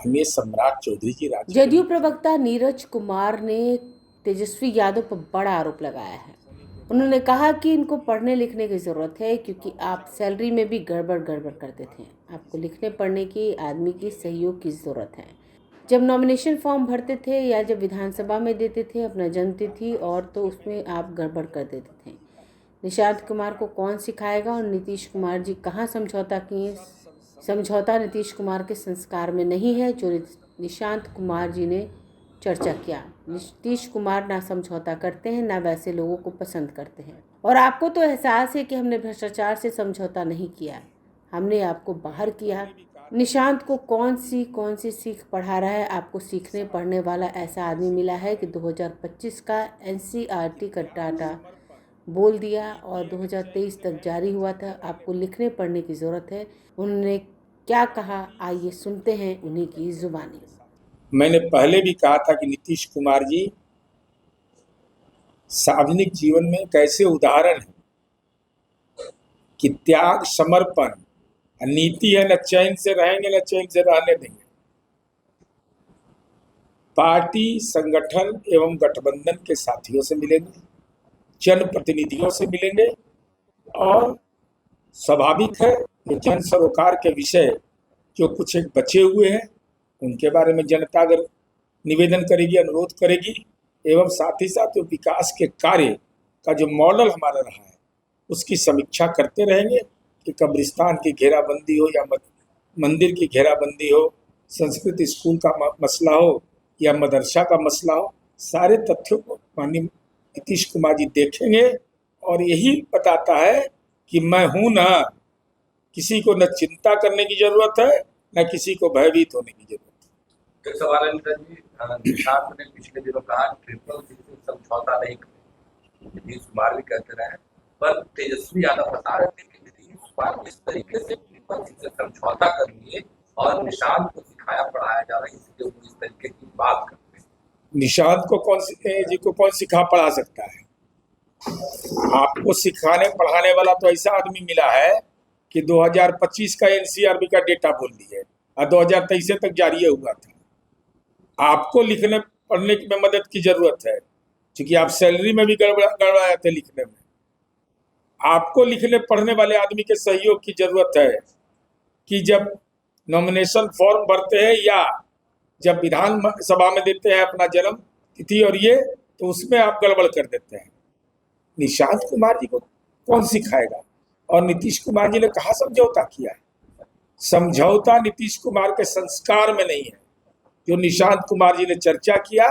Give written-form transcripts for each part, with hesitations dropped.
माननीय सम्राट चौधरी जी जदयू प्रवक्ता नीरज कुमार ने तेजस्वी यादव पर बड़ा आरोप लगाया है। उन्होंने कहा कि इनको पढ़ने लिखने की ज़रूरत है, क्योंकि आप सैलरी में भी गड़बड़ करते थे। आपको लिखने पढ़ने की आदमी की सहयोग की ज़रूरत है। जब नॉमिनेशन फॉर्म भरते थे या जब विधानसभा में देते थे अपना जन्मतिथि और, तो उसमें आप गड़बड़ कर देते थे। निशांत कुमार को कौन सिखाएगा और नीतीश कुमार जी कहाँ समझौता किए? समझौता नीतीश कुमार के संस्कार में नहीं है, जो निशांत कुमार जी ने चर्चा किया। नीतीश कुमार ना समझौता करते हैं, ना वैसे लोगों को पसंद करते हैं। और आपको तो एहसास है कि हमने भ्रष्टाचार से समझौता नहीं किया, हमने आपको बाहर किया। निशांत को कौन सी सीख पढ़ा रहा है? आपको सीखने पढ़ने वाला ऐसा आदमी मिला है कि 2025 का NCERT का डाटा बोल दिया और 2023 तक जारी हुआ था। आपको लिखने पढ़ने की ज़रूरत है। उन्होंने क्या कहा, आइए सुनते हैं उन्हीं की जुबानी। मैंने पहले भी कहा था कि नीतीश कुमार जी सार्वजनिक जीवन में कैसे उदाहरण है कि त्याग, समर्पण नीति है। न चैन से रहेंगे न चैन से रहने देंगे। पार्टी, संगठन एवं गठबंधन के साथियों से मिलेंगे, जनप्रतिनिधियों से मिलेंगे और स्वाभाविक है कि जन सरोकार के विषय जो कुछ एक बचे हुए हैं उनके बारे में जनता अगर निवेदन करेगी, अनुरोध करेगी, एवं साथ ही साथ जो विकास के कार्य का जो मॉडल हमारा रहा है उसकी समीक्षा करते रहेंगे कि कब्रिस्तान की घेराबंदी हो या मंदिर की घेराबंदी हो, संस्कृत स्कूल का मसला हो या मदरसा का मसला हो, सारे तथ्यों को माननीय नीतीश कुमार जी देखेंगे। और यही बताता है कि मैं हूं ना, किसी को न चिंता करने की जरूरत है न किसी को भयभीत होने की जरूरत है। एक सवाल है नीरज जी, निशांत ने पिछले दिनों कहा ट्रिपल समझौता नहीं करेंगे, नीतीश कुमार भी कहते रहे, पर तेजस्वी यादव बता रहे थे कि नीतीश कुमार इस तरीके से ट्रिपल से समझौता कर लिए और निशांत को सिखाया पढ़ाया जा रहा है, इसलिए वो इस तरीके की बात करते हैं। निशांत को कौन सिखा पढ़ा सकता है? आपको सिखाने पढ़ाने वाला तो ऐसा आदमी मिला है कि 2025 का NCERT का डेटा बोल दिए और 2023 तक जारी हुआ था। आपको लिखने पढ़ने में मदद की जरूरत है, क्योंकि आप सैलरी में भी गड़बड़ाए थे लिखने में। आपको लिखने पढ़ने वाले आदमी के सहयोग की जरूरत है कि जब नॉमिनेशन फॉर्म भरते हैं या जब विधानसभा में देते हैं अपना जन्म तिथि और ये, तो उसमें आप गड़बड़ कर देते हैं। निशांत कुमार जी को कौन सिखाएगा? और नीतीश कुमार जी ने कहा समझौता किया है? समझौता नीतीश कुमार के संस्कार में नहीं है। जो निशांत कुमार जी ने चर्चा किया,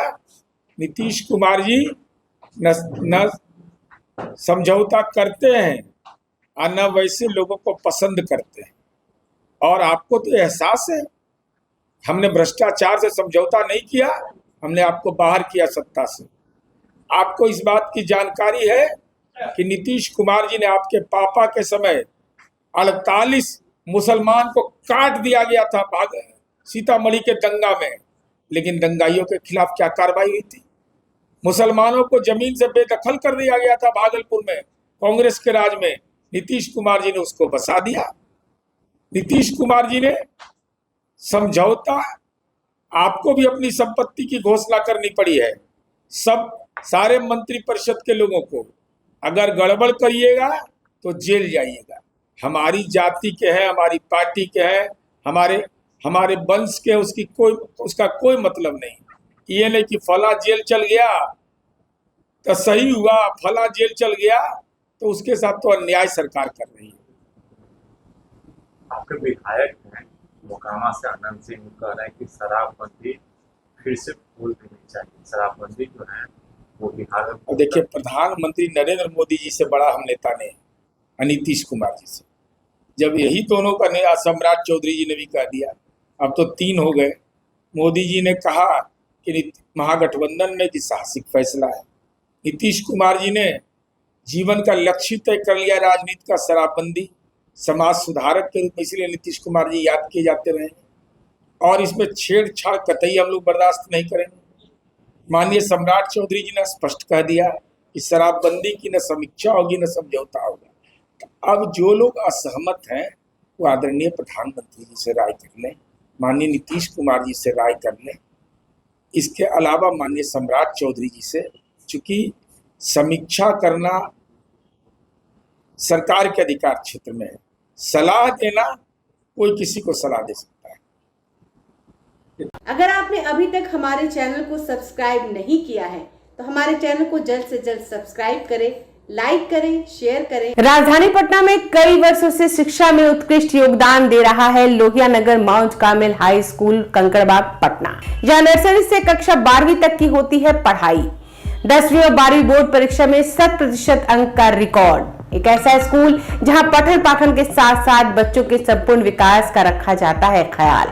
नीतीश कुमार जी न समझौता करते हैं और न वैसे लोगों को पसंद करते हैं। और आपको तो एहसास है हमने भ्रष्टाचार से समझौता नहीं किया, हमने आपको बाहर किया सत्ता से। आपको इस बात की जानकारी है कि नीतीश कुमार जी ने आपके पापा के समय 48 मुसलमान को काट दिया गया था सीतामढ़ी के दंगा में, लेकिन दंगाइयों के खिलाफ क्या कार्रवाई हुई थी? मुसलमानों को जमीन से बेदखल कर दिया गया था भागलपुर में कांग्रेस के राज में। नीतीश कुमार जी ने उसको बसा दिया। नीतीश कुमार जी ने समझौता, आपको भी अपनी संपत्ति की घोषणा करनी पड़ी है। सारे मंत्रिपरिषद के लोगों को अगर गड़बड़ करिएगा तो जेल जाइएगा। हमारी जाति के हैं, हमारी पार्टी के हैं, हमारे वंश के, उसका कोई मतलब नहीं। ये नहीं कि फला जेल चल गया तो सही हुआ, फला जेल चल गया तो उसके साथ तो अन्याय सरकार कर रही है। आपके विधायक हैं मोकामा से आनंद सिंह कह रहे हैं कि शराबबंदी फिर से खोल देनी चाहिए। शराबबंदी जो है वो बिहार में। देखिए, प्रधानमंत्री नरेंद्र मोदी जी से बड़ा हम नेता ने नीतीश कुमार जी से, जब यही दोनों का नया सम्राट चौधरी जी ने भी कह दिया, अब तो 3 हो गए। मोदी जी ने कहा कि महागठबंधन में साहसिक फैसला है। नीतीश कुमार जी ने जीवन का लक्ष्य तय कर लिया राजनीति का, शराबबंदी। समाज सुधारक के रूप में इसलिए नीतीश कुमार जी याद किए जाते रहे और इसमें छेड़छाड़ कतई हम लोग बर्दाश्त नहीं करेंगे। माननीय सम्राट चौधरी जी ने स्पष्ट कह दिया कि शराबबंदी की न समीक्षा होगी न समझौता होगा। तो अब जो लोग असहमत हैं वो आदरणीय प्रधानमंत्री जी से राय कर लें। माननीय नीतीश कुमार जी से राय कर लें। इसके अलावा माननीय सम्राट चौधरी जी से, चूंकि समीक्षा करना सरकार के अधिकार क्षेत्र में है, सलाह देना कोई किसी को सलाह दे सकता है। अगर आपने अभी तक हमारे चैनल को सब्सक्राइब नहीं किया है तो हमारे चैनल को जल्द से जल्द सब्सक्राइब करें, लाइक करें, शेयर करें। राजधानी पटना में कई वर्षों से शिक्षा में उत्कृष्ट योगदान दे रहा है Lohia Nagar Mount Carmel high school Kankarbagh Patna, जहां नर्सरी से कक्षा 12वीं तक की होती है पढ़ाई। 10वीं और 12वीं बोर्ड परीक्षा में 100% अंक का रिकॉर्ड। एक ऐसा स्कूल जहां पठन पाठन के साथ साथ बच्चों के संपूर्ण विकास का रखा जाता है ख्याल।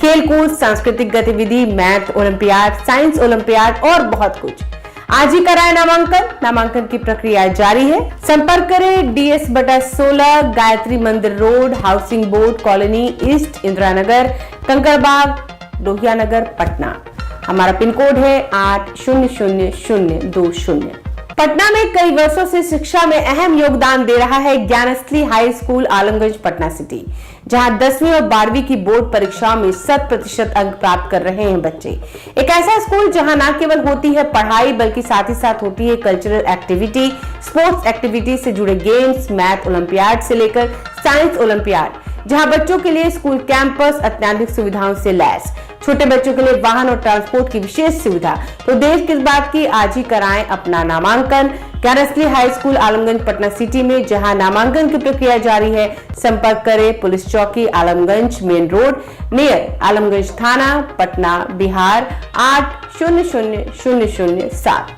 खेलकूद, सांस्कृतिक गतिविधि, मैथ ओलंपियाड, साइंस ओलंपियाड और बहुत कुछ। आज ही कराए नामांकन की प्रक्रिया जारी है। संपर्क करें DS/16 Gayatri Mandir road, housing board colony east, Indira Nagar, Kankarbagh, Lohia Nagar, Patna. हमारा पिन कोड है 800020। पटना में कई वर्षों से शिक्षा में अहम योगदान दे रहा है Gyansthali high school Alamganj Patna city, जहां 10वीं और 12वीं की बोर्ड परीक्षाओं में 100% अंक प्राप्त कर रहे हैं बच्चे। एक ऐसा स्कूल जहां न केवल होती है पढ़ाई बल्कि साथ ही साथ होती है कल्चरल एक्टिविटी, स्पोर्ट्स एक्टिविटी से जुड़े गेम्स, मैथ ओलंपियाड से लेकर साइंस ओलंपियाड, जहां बच्चों के लिए स्कूल कैंपस अत्याधुनिक सुविधाओं से लैस, छोटे बच्चों के लिए वाहन और ट्रांसपोर्ट की विशेष सुविधा। तो देर किस बात की, आज ही कराएं अपना नामांकन Gyansthali high school Alamganj Patna city में, जहां नामांकन की प्रक्रिया जारी है। संपर्क करें पुलिस चौकी Alamganj main road near Alamganj थाना, पटना, बिहार 800007।